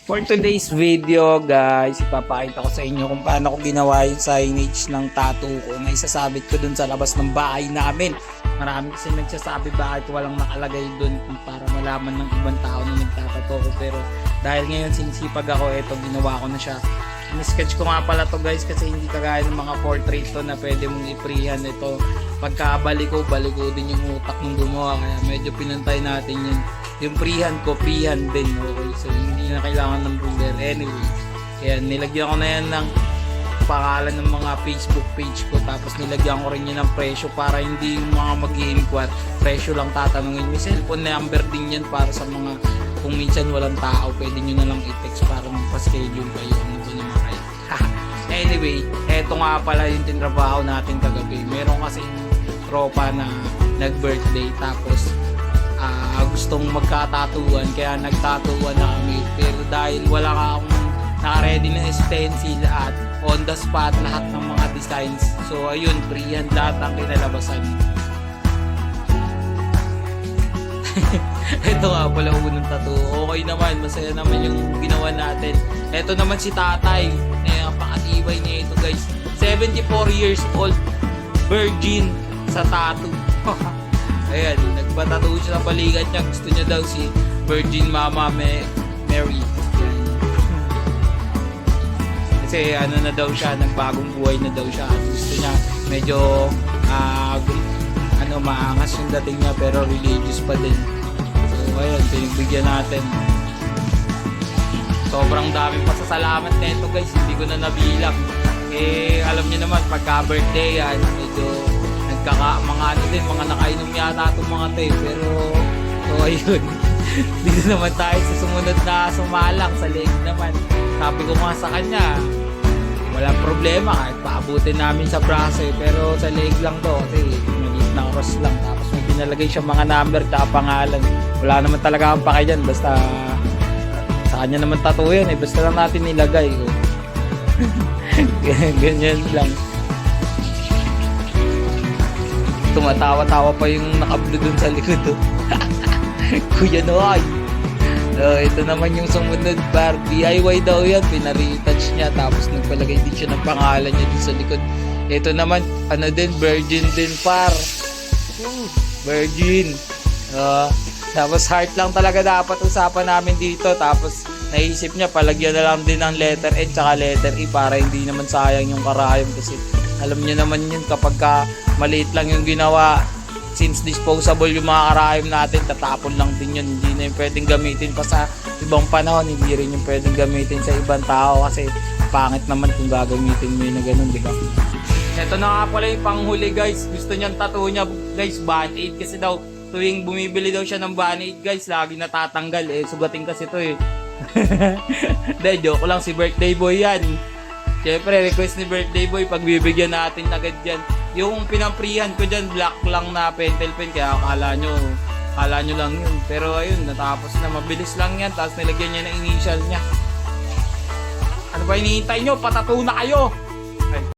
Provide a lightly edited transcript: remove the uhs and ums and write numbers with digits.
For today's video guys, ipapakita ko sa inyo kung paano ko ginawa yung signage ng tattoo ko na isasabit ko dun sa labas ng bahay namin. Marami kasi nagsasabi bakit walang nakalagay dun para malaman ng ibang tao na nagtatato ko. Pero dahil ngayon sinisipag ako, eto ginawa ko na siya. Ni-sketch ko nga pala to guys kasi hindi kagaya ng mga portrait to na pwede mong i-freehand. Ito pagkabaliko din yung utak ng gumawa, kaya medyo pinantay natin yun. Yung freehand ko, freehand din, okay? So hindi na kailangan ng ruler anyway. Kaya nilagyan ko na yan ng pangalan ng mga Facebook page ko, tapos nilagyan ko rin yun ng presyo para hindi yung mga mag-i-inquire, presyo lang tatanungin. May cellphone number din yan para sa mga kung minsan walang tao, pwede nyo na lang i-text para magpa-schedule kayo. Ano ba naman kayo? Anyway, eto nga pala yung tinrabaho natin kagabi. Meron kasing tropa na nag-birthday, tapos gustong magkatatuan, kaya nagtatuan na kami. Pero dahil wala ka akong naka-ready na stencil at on the spot lahat ng mga designs, so ayun, freehand lahat ang kinalabasan. Ito nga pala unang tattoo. Okay naman, masaya naman yung ginawa natin. Ito naman si tatay, pakatibay niya ito guys, 74 years old, virgin sa tattoo. Ayan, nagpatattoo siya sa balikat niya. Gusto niya daw si Virgin Mama Mary. Ayan. Kasi ano na daw siya, nagbagong buhay na daw siya. Gusto niya medyo maangas yung dating niya pero religious pa din. So ayan, pinagbigyan natin. Sobrang daming pasasalamat na ito guys, hindi ko na nabilang. Alam niyo naman, pagka birthday yan, medyo mga nakainom yata itong mga tayo, pero so ayun. Dito naman tayo sa sumunod na sumalang sa leg naman. Sabi ko nga sa kanya, walang problema kahit paabutin namin sa braso, pero sa leg lang to kasi maliit na cross lang, tapos may pinalagay siya mga number at pangalan. Wala naman talaga ang pake dyan, basta sa kanya naman tattoo yan basta lang natin nilagay ko. Ganyan lang. Tumatawa-tawa pa yung nakablo dun sa likod. Kuya Noy. Ito naman yung sumunod bar. DIY daw yan. Pinare-touch niya. Tapos nagpalagay din siya ng pangalan niya dun sa likod. Ito naman, virgin din par. Virgin. Tapos heart lang talaga dapat usapan namin dito. Tapos naisip niya, palagyan na lang din ng letter N tsaka letter E para hindi naman sayang yung karayom. Kasi alam niyo naman yun, kapag maliit lang yung ginawa, since disposable yung mga karayom natin, tatapon lang din yun. Hindi na yung pwedeng gamitin pa sa ibang panahon, hindi rin yung pwedeng gamitin sa ibang tao kasi pangit naman kung gagamitin mo yun na ganun, di ba? Ito na nga pala yung panghuli guys. Gusto niyang tattoo niya guys, band-aid, kasi daw tuwing bumibili daw siya ng band-aid guys, lagi natatanggal sugating kasi to De, joke lang, si birthday boy yan. Siyempre, request ni birthday boy, pagbibigyan natin agad yan. Yung pinamprihan ko dyan, black lang na pentel pen, kaya akala nyo lang yun. Pero ayun, natapos na, mabilis lang yan, tapos nilagyan niya na initial niya. Ano ba hinihintay nyo? Patattoo na kayo!